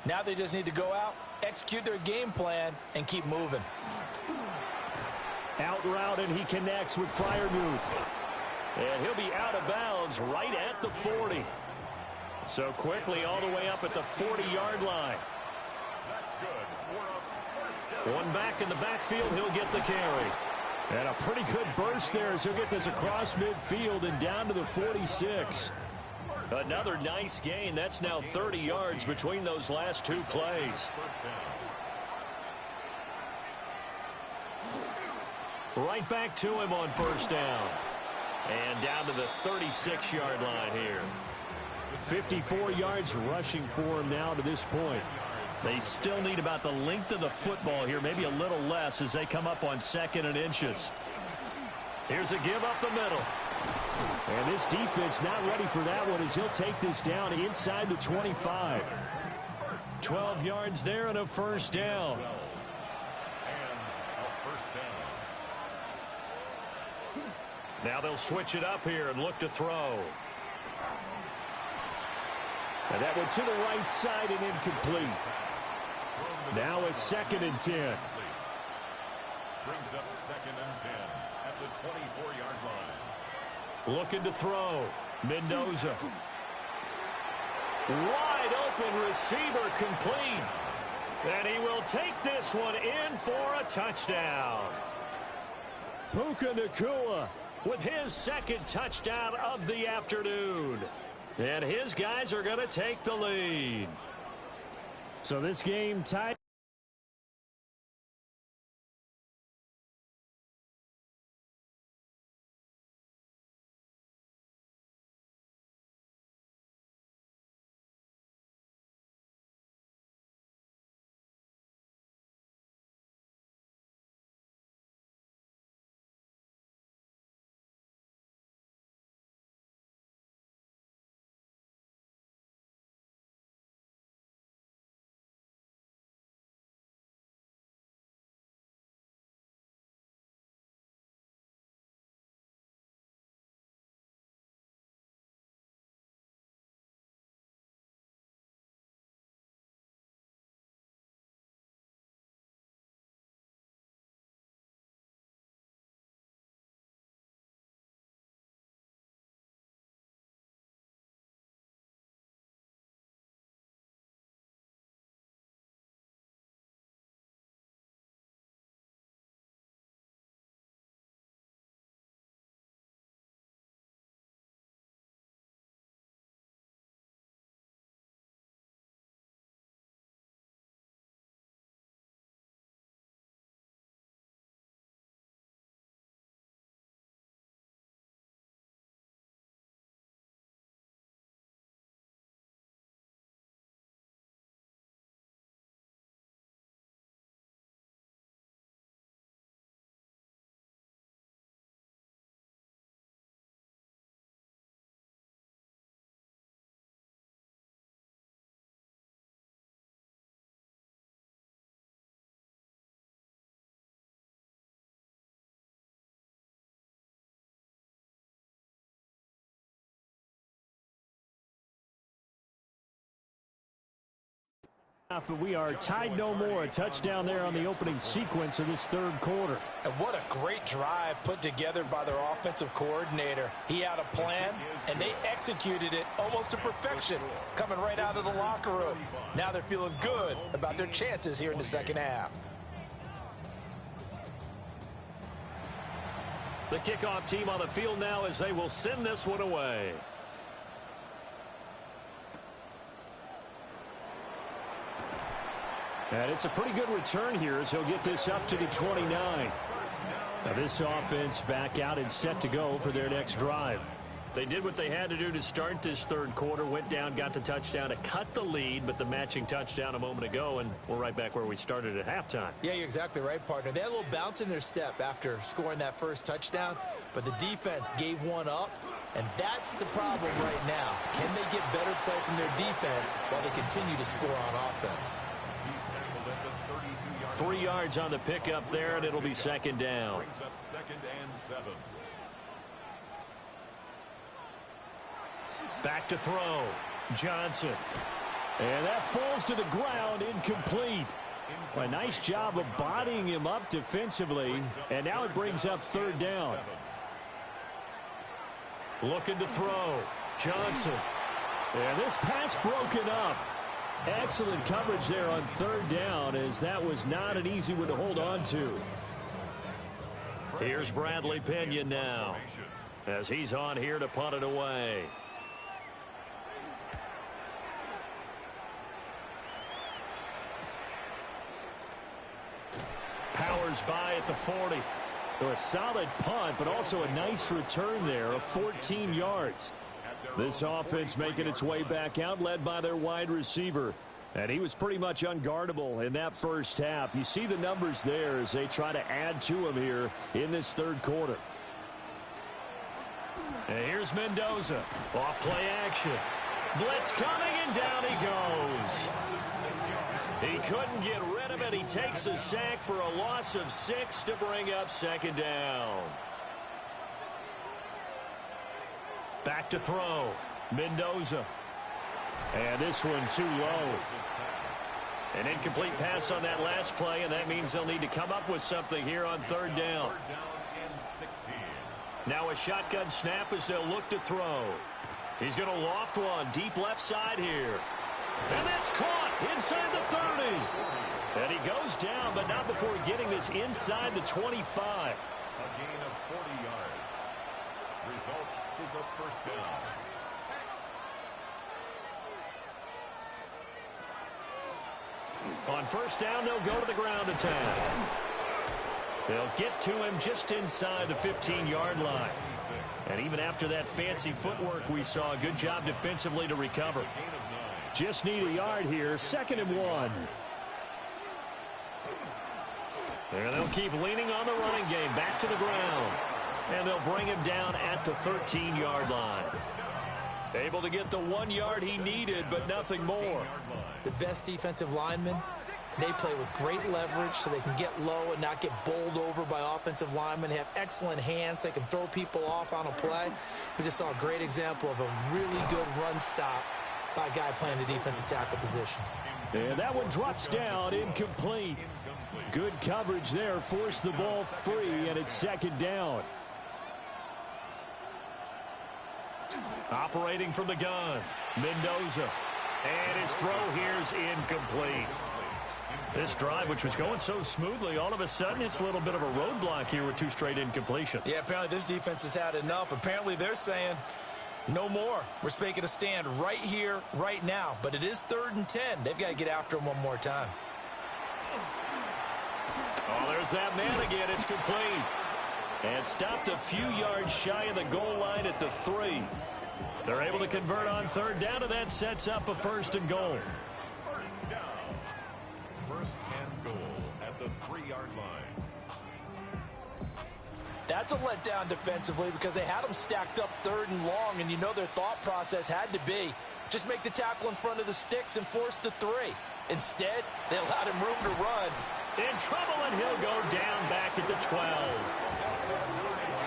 Now they just need to go out, execute their game plan, and keep moving. Out route, and he connects with Freiermuth. And he'll be out of bounds right at the 40. So quickly all the way up at the 40-yard line. That's good. One back in the backfield, he'll get the carry. And a pretty good burst there as he'll get this across midfield and down to the 46. Another nice gain. That's now 30 yards between those last two plays. Right back to him on first down. And down to the 36-yard line here. 54 yards rushing for him now to this point. They still need about the length of the football here, maybe a little less as they come up on 2nd and inches. Here's a give up the middle. And this defense not ready for that one as he'll take this down inside the 25. 12 yards there and a first down. Now they'll switch it up here and look to throw. And that one to the right side and incomplete. Now a 2nd and 10. Brings up 2nd and 10 at the 24-yard line. Looking to throw. Mendoza. Wide open receiver complete. And he will take this one in for a touchdown. Puka Nacua with his 2nd touchdown of the afternoon. And his guys are going to take the lead. So this game tied. But we are tied no more. A touchdown there on the opening sequence of this third quarter. And what a great drive put together by their offensive coordinator. He had a plan, and they executed it almost to perfection, coming right out of the locker room. Now they're feeling good about their chances here in the second half. The kickoff team on the field now as they will send this one away. And it's a pretty good return here as he'll get this up to the 29. Now this offense back out and set to go for their next drive. They did what they had to do to start this third quarter, went down, got the touchdown to cut the lead, but the matching touchdown a moment ago, and we're right back where we started at halftime. Yeah, you're exactly right, partner. They had a little bounce in their step after scoring that first touchdown, but the defense gave one up, and that's the problem right now. Can they get better play from their defense while they continue to score on offense? 3 yards on the pickup there, and it'll be second down. Brings up 2nd and 7. Back to throw. Johnson. And that falls to the ground, incomplete. A nice job of bodying him up defensively, and now it brings up third down. Looking to throw. Johnson. And this pass broken up. Excellent coverage there on third down, as that was not an easy one to hold on to. Here's Bradley Pinion now, as he's on here to punt it away. Powers by at the 40. So a solid punt, but also a nice return there of 14 yards. This offense making its way back out, led by their wide receiver. And he was pretty much unguardable in that first half. You see the numbers there as they try to add to him here in this third quarter. And here's Mendoza. Off play action. Blitz coming, and down he goes. He couldn't get rid of it. He takes a sack for a loss of 6 to bring up second down. Back to throw. Mendoza. And this one too low. An incomplete pass on that last play, and that means they'll need to come up with something here on third down. Now a shotgun snap as they'll look to throw. He's going to loft one deep left side here. And that's caught inside the 30. And he goes down, but not before getting this inside the 25. A gain of 40 yards. Result is a first down. On first down, they'll go to the ground attack. They'll get to him just inside the 15-yard line. And even after that fancy footwork we saw, a good job defensively to recover. Just need a yard here, 2nd and 1. And they'll keep leaning on the running game, back to the ground. And they'll bring him down at the 13-yard line. Able to get the 1 yard he needed, but nothing more. The best defensive linemen, they play with great leverage so they can get low and not get bowled over by offensive linemen. They have excellent hands. They can throw people off on a play. We just saw a great example of a really good run stop by a guy playing the defensive tackle position. And that one drops down, incomplete. Good coverage there, forced the ball free, and it's second down. Operating from the gun, Mendoza. And his throw here's incomplete. This drive, which was going so smoothly, all of a sudden it's a little bit of a roadblock here with 2 straight incompletions. Yeah, apparently this defense has had enough. Apparently they're saying, no more. We're making a stand right here, right now. But it is 3rd and 10. They've got to get after him one more time. Oh, there's that man again. It's complete. And stopped a few yards shy of the goal line at the 3. They're able to convert on third down, and that sets up a 1st and goal. First down. 1st and goal at the 3-yard line. That's a letdown defensively because they had them stacked up 3rd and long, and you know their thought process had to be just make the tackle in front of the sticks and force the 3. Instead, they allowed him room to run. In trouble, and he'll go down back at the 12.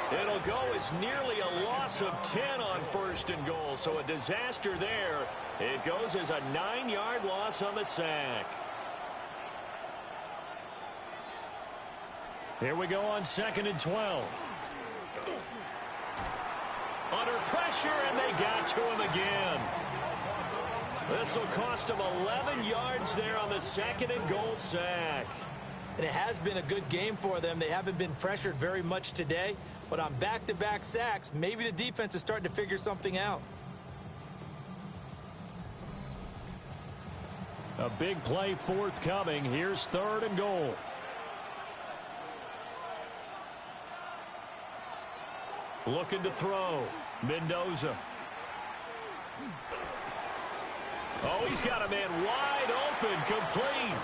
It'll go as nearly a loss of 10 on 1st and goal, so a disaster there. It goes as a 9-yard loss on the sack. Here we go on 2nd and 12. Under pressure, and they got to him again. This will cost him 11 yards there on the 2nd and goal sack. And it has been a good game for them. They haven't been pressured very much today, but on back-to-back sacks, maybe the defense is starting to figure something out. A big play forthcoming. Here's 3rd and goal. Looking to throw. Mendoza. Oh, he's got a man wide open, complete.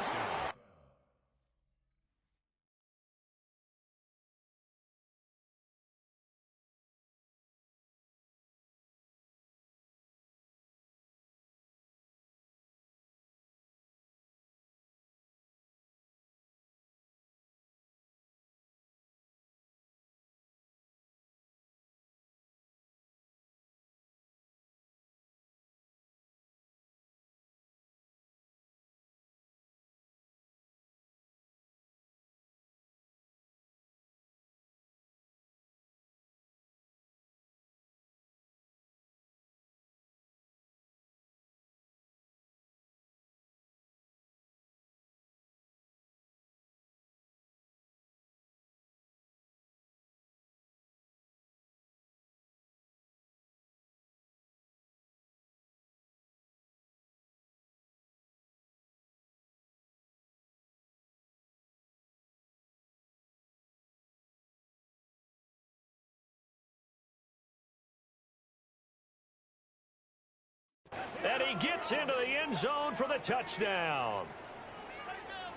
And he gets into the end zone for the touchdown.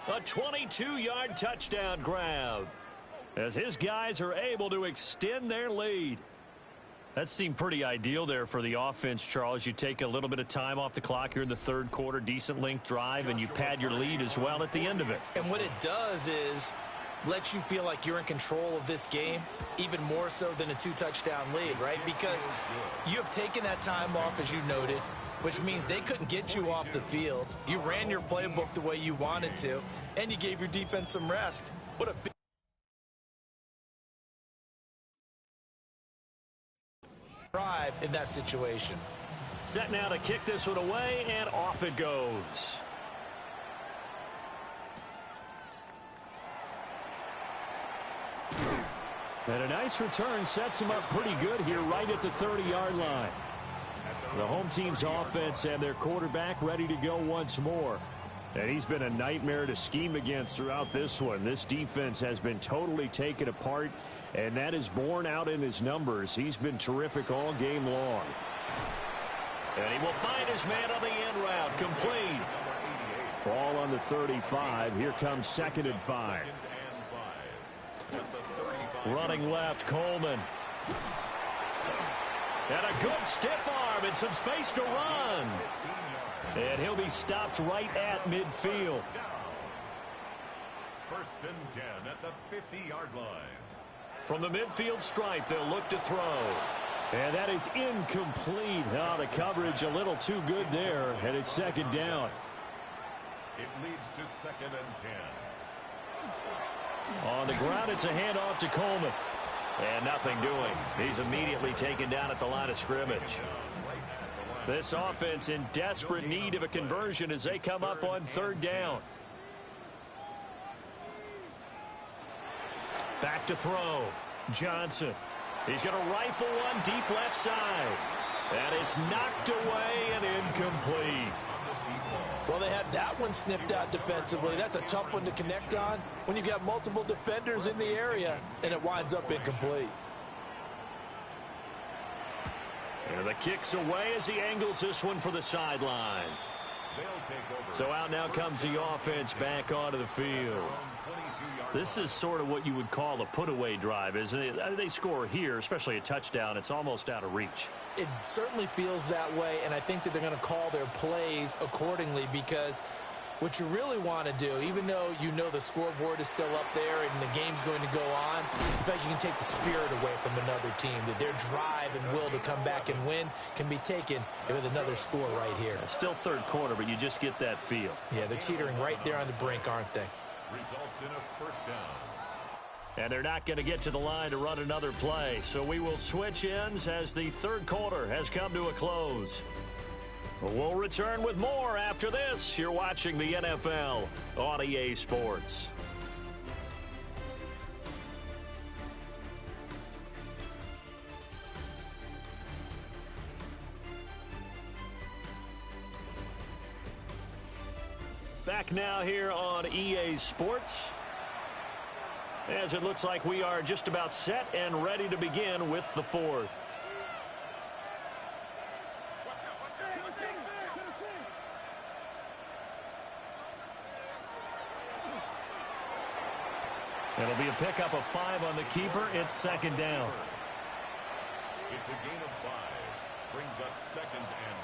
A 22-yard touchdown grab as his guys are able to extend their lead. That seemed pretty ideal there for the offense, Charles. You take a little bit of time off the clock here in the 3rd quarter, decent length drive, and you pad your lead as well at the end of it. And what it does is let you feel like you're in control of this game, even more so than a 2-touchdown lead, right? Because you have taken that time off, as you noted, which means they couldn't get you off the field. You ran your playbook the way you wanted to, and you gave your defense some rest. What a big drive in that situation. Set now to kick this one away, and off it goes. And a nice return sets him up pretty good here right at the 30-yard line. The home team's offense and their quarterback ready to go once more. And he's been a nightmare to scheme against throughout this one. This defense has been totally taken apart, and that is borne out in his numbers. He's been terrific all game long. And he will find his man on the end route, complete. Ball on the 35. Here comes 2nd and 5. Running left, Coleman. And a good stiff arm and some space to run. And he'll be stopped right at midfield. 1st and 10 at the 50-yard line. From the midfield stripe, they'll look to throw. And that is incomplete. Oh, the coverage a little too good there, and it's 2nd down. It leads to 2nd and 10. On the ground, it's a handoff to Coleman. And nothing doing. He's immediately taken down at the line of scrimmage. This offense in desperate need of a conversion as they come up on 3rd down. Back to throw. Johnson. He's going to rifle one deep left side. And it's knocked away and incomplete. Well, they had that one snipped out defensively. That's a tough one to connect on when you've got multiple defenders in the area, and it winds up incomplete. And the kick's away as he angles this one for the sideline. So out now comes the offense back onto the field. This is sort of what you would call a put-away drive, isn't it? They score here, especially a touchdown. It's almost out of reach. It certainly feels that way, and I think that they're going to call their plays accordingly because What you really want to do, even though you know the scoreboard is still up there and the game's going to go on, I feel like you can take the spirit away from another team, that their drive and will to come back and win can be taken with another score right here. Still third quarter, but you just get that feel. Yeah, they're teetering right there on the brink, aren't they? Results in a first down. And they're not going to get to the line to run another play, so we will switch ends as the third quarter has come to a close. We'll return with more after this. You're watching the NFL on EA Sports. Back now here on EA Sports, as it looks like we are just about set and ready to begin with the fourth. It'll be a pickup of 5 on the keeper. It's second down. It's a gain of 5. Brings up second and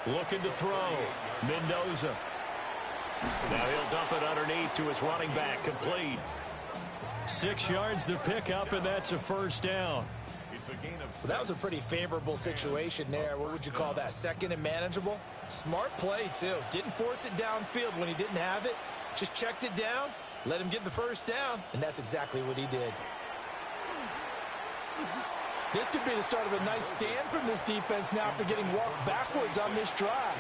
5. Looking to throw. Mendoza. Now he'll dump it underneath to his running back. Complete. 6 yards the pickup, and that's a first down. It's a gain of 6. Well, that was a pretty favorable situation there. What would you call that? Second and manageable? Smart play, too. Didn't force it downfield when he didn't have it. Just checked it down. Let him get the first down, and that's exactly what he did. This could be the start of a nice stand from this defense now after getting walked backwards on this drive.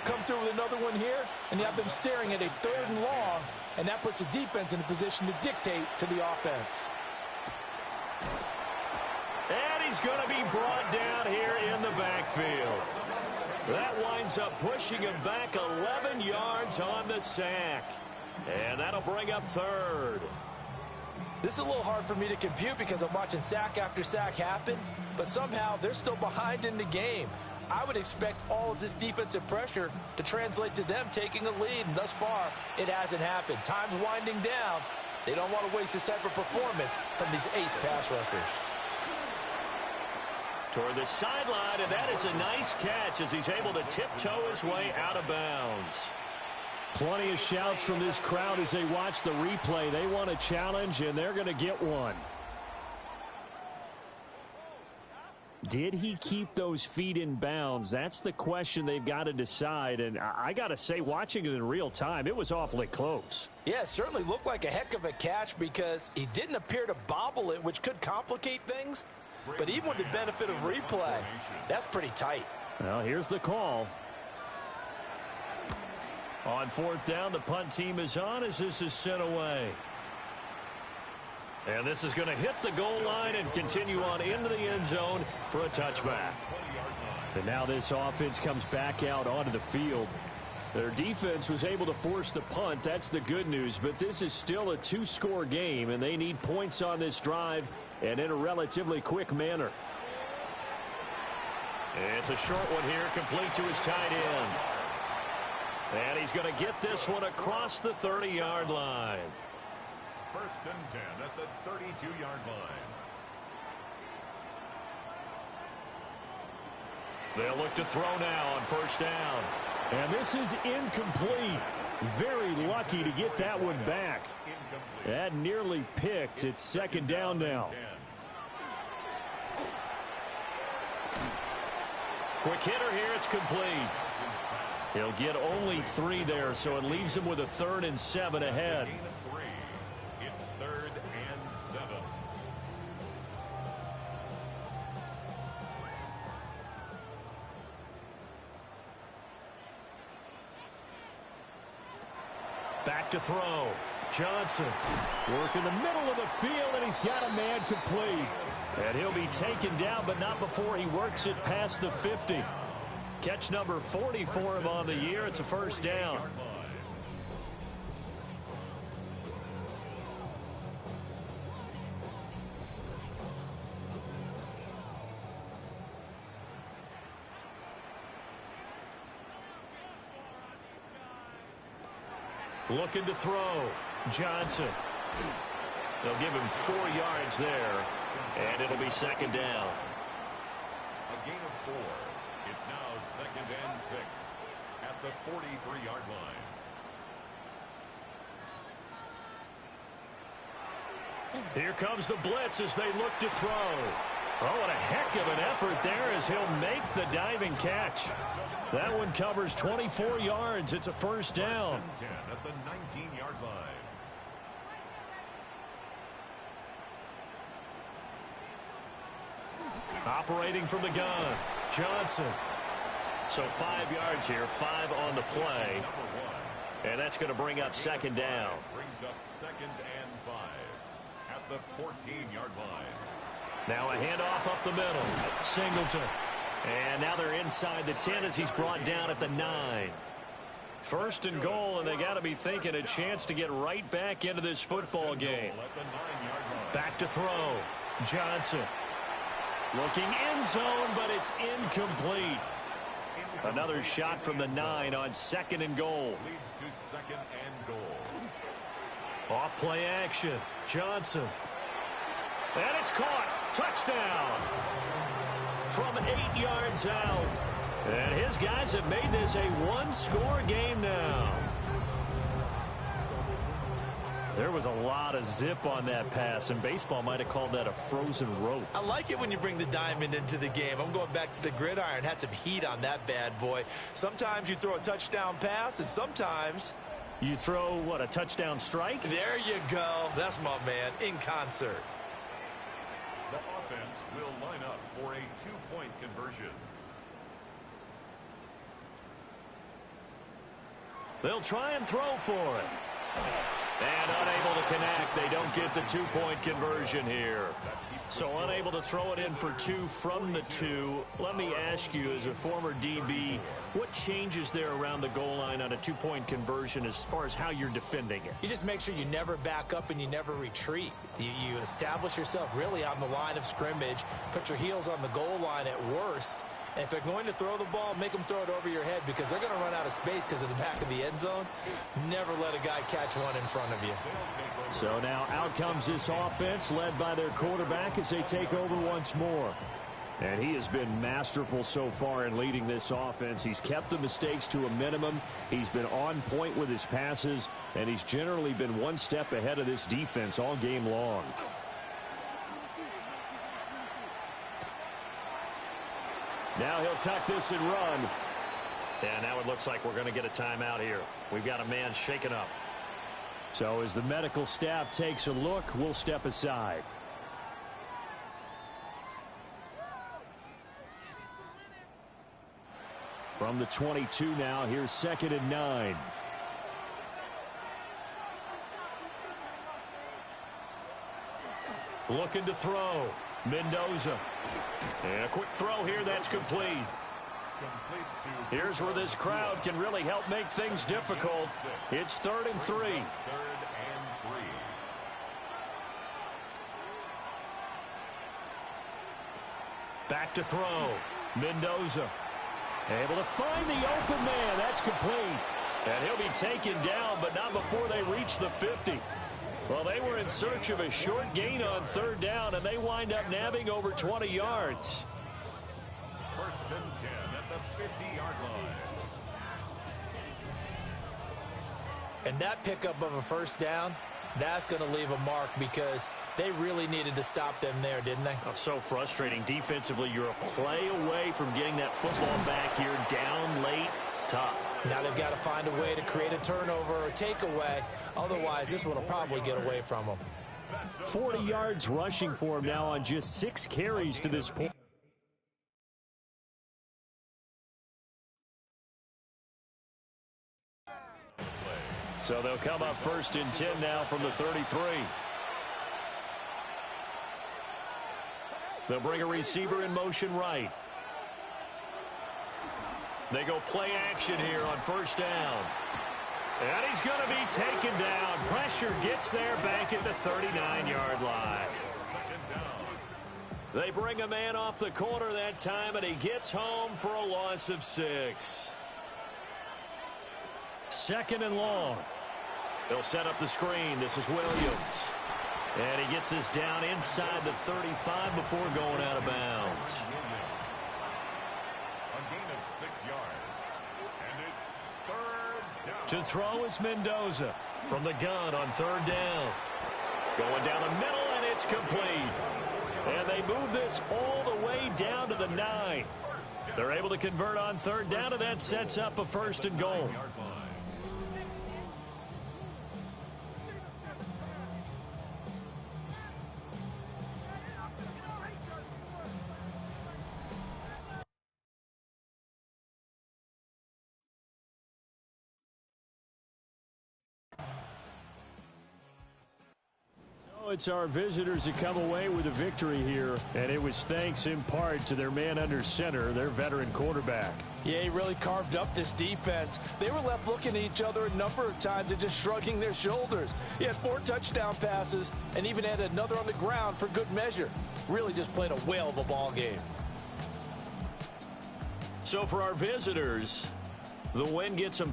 Come through with another one here, and you have them staring at a 3rd and long, and that puts the defense in a position to dictate to the offense. And he's going to be brought down here in the backfield. That winds up pushing him back 11 yards on the sack. And that'll bring up 3rd. This is a little hard for me to compute because I'm watching sack after sack happen, but somehow they're still behind in the game. I would expect all of this defensive pressure to translate to them taking a lead, and thus far, it hasn't happened. Time's winding down. They don't want to waste this type of performance from these ace pass rushers. Toward the sideline, and that is a nice catch as he's able to tiptoe his way out of bounds. Plenty of shouts from this crowd as they watch the replay. They want a challenge, and they're going to get one. Did he keep those feet in bounds? That's the question they've got to decide. And I got to say, watching it in real time, it was awfully close. Yeah, it certainly looked like a heck of a catch because he didn't appear to bobble it, which could complicate things. But even with the benefit of replay, that's pretty tight. Well, here's the call. On 4th down, the punt team is on as this is sent away. And this is going to hit the goal line and continue on into the end zone for a touchback. And now this offense comes back out onto the field. Their defense was able to force the punt. That's the good news. But this is still a 2-score game, and they need points on this drive and in a relatively quick manner. It's a short one here, complete to his tight end. And he's going to get this one across the 30-yard line. First and 10 at the 32-yard line. They'll look to throw now on first down. And this is incomplete. Very lucky to get that one back. That nearly picked. It's second down now. Quick hitter here. It's complete. He'll get only 3 there, so it leaves him with a 3rd and 7 ahead. It's 3rd and 7. Back to throw. Johnson working the middle of the field, and he's got a man complete. And he'll be taken down, but not before he works it past the 50. Catch number 40 for him on the year. It's a first down. Looking to throw. Johnson. They'll give him 4 yards there, and it'll be second down. A gain of 4. It's now second and 6 at the 43-yard line. Here comes the blitz as they look to throw. Oh, what a heck of an effort there as he'll make the diving catch. That one covers 24 yards. It's a first down. 10 at the 19-yard line. Operating from the gun, Johnson. So 5 yards here, 5 on the play. And that's going to bring up second down. Brings up 2nd and 5 at the 14-yard line. Now a handoff up the middle. Singleton. And now they're inside the 10 as he's brought down at the 9. First and goal, and they got to be thinking a chance to get right back into this football game. Back to throw. Johnson. Looking end zone, but it's incomplete. Another shot from the 9 on 2nd and goal. Leads to 2nd and goal. Off play action. Johnson. And it's caught. Touchdown. From 8 yards out. And his guys have made this a one-score game now. There was a lot of zip on that pass, and baseball might have called that a frozen rope. I like it when you bring the diamond into the game. I'm going back to the gridiron. Had some heat on that bad boy. Sometimes you throw a touchdown pass, and sometimes you throw, what, a touchdown strike? There you go. That's my man, in concert. The offense will line up for a 2-point conversion. They'll try and throw for it. And unable to connect. They don't get the 2-point conversion here. So unable to throw it in for 2 from the 2. Let me ask you, as a former DB, what changes there around the goal line on a 2-point conversion as far as how you're defending it? You just make sure you never back up and you never retreat. You establish yourself really on the line of scrimmage, put your heels on the goal line at worst, and if they're going to throw the ball, make them throw it over your head because they're going to run out of space because of the back of the end zone. Never let a guy catch one in front of you. So now out comes this offense led by their quarterback as they take over once more. And he has been masterful so far in leading this offense. He's kept the mistakes to a minimum. He's been on point with his passes, and he's generally been one step ahead of this defense all game long. Now he'll tuck this and run. And now it looks like we're going to get a timeout here. We've got a man shaken up. So as the medical staff takes a look, we'll step aside. From the 22 now, here's 2nd and 9. Looking to throw. Mendoza. And a quick throw here that's complete. Here's where this crowd can really help make things difficult. It's 3rd and 3. 3rd and 3. Back to throw. Mendoza. Able to find the open man. That's complete. And he'll be taken down, but not before they reach the 50. Well, they were in search of a short gain on 3rd down, and they wind up nabbing over 20 yards. 1st and 10 at the 50-yard line. And that pickup of a first down, that's going to leave a mark because they really needed to stop them there, didn't they? Oh, so frustrating. Defensively, you're a play away from getting that football back here. Down late, tough. Now they've got to find a way to create a turnover or a takeaway. Otherwise, this one will probably get away from them. 40 yards rushing for him now on just 6 carries to this point. So they'll come up 1st and 10 now from the 33. They'll bring a receiver in motion right. They go play action here on 1st down. And he's going to be taken down. Pressure gets there back at the 39-yard line. They bring a man off the corner that time, and he gets home for a loss of 6. 2nd and long. They'll set up the screen. This is Williams. And he gets this down inside the 35 before going out of bounds. A gain of 6 yards. And it's 3rd down. To throw is Mendoza from the gun on 3rd down. Going down the middle, It's complete. And they move this all the way down to the 9. They're able to convert on third down, and that sets up a 1st and goal. It's our visitors that come away with a victory here, and it was thanks in part to their man under center, their veteran quarterback. Yeah, he really carved up this defense. They were left looking at each other a number of times and just shrugging their shoulders. He had 4 touchdown passes and even had another on the ground for good measure. Really just played a whale of a ball game. So for our visitors, the win gets them